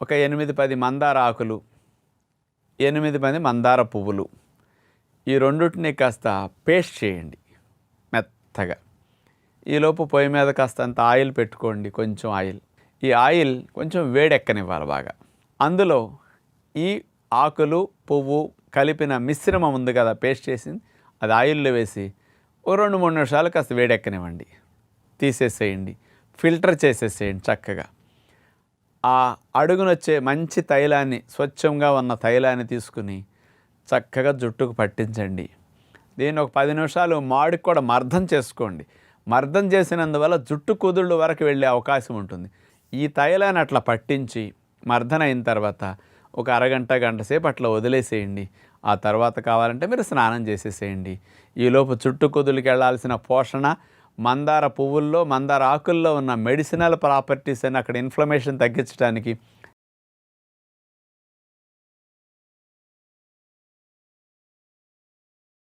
ఒక 8-10 మందార ఆకులు, 8-10 మందార పువ్వులు, ఈ రెండుటిని కాస్త పేస్ట్ చేయండి మెత్తగా. ఈలోపు పొయ్యి మీద కాస్తంత ఆయిల్ పెట్టుకోండి, కొంచెం ఆయిల్. ఈ ఆయిల్ కొంచెం వేడెక్కనివ్వాలి బాగా. అందులో ఈ ఆకులు పువ్వు కలిపిన మిశ్రమం ఉంది కదా, పేస్ట్ చేసింది, అది ఆయిల్లో వేసి ఓ 2-3 నిమిషాలు కాస్త వేడెక్కనివ్వండి. తీసేసేయండి, ఫిల్టర్ చేసేసేయండి చక్కగా. ఆ అడుగునొచ్చే మంచి తైలాన్ని, స్వచ్ఛంగా ఉన్న తైలాన్ని తీసుకుని చక్కగా జుట్టుకు పట్టించండి. దీన్ని ఒక 10 నిమిషాలు మాడికి కూడా మర్దం చేసుకోండి. మర్దం చేసినందువల్ల జుట్టు కుదుళ్ళు వరకు వెళ్ళే అవకాశం ఉంటుంది. ఈ తైలాన్ని అట్లా పట్టించి మర్దన అయిన తర్వాత ఒక అరగంట గంట సేపు అట్లా వదిలేసేయండి. ఆ తర్వాత కావాలంటే మీరు స్నానం చేసేసేయండి. ఈలోపు చుట్టు కుదుళ్ళకి వెళ్ళాల్సిన పోషణ మందార పువ్వుల్లో, మందార ఆకుల్లో ఉన్న మెడిసినల్ ప్రాపర్టీస్ అని, అక్కడ ఇన్ఫ్లమేషన్ తగ్గించడానికి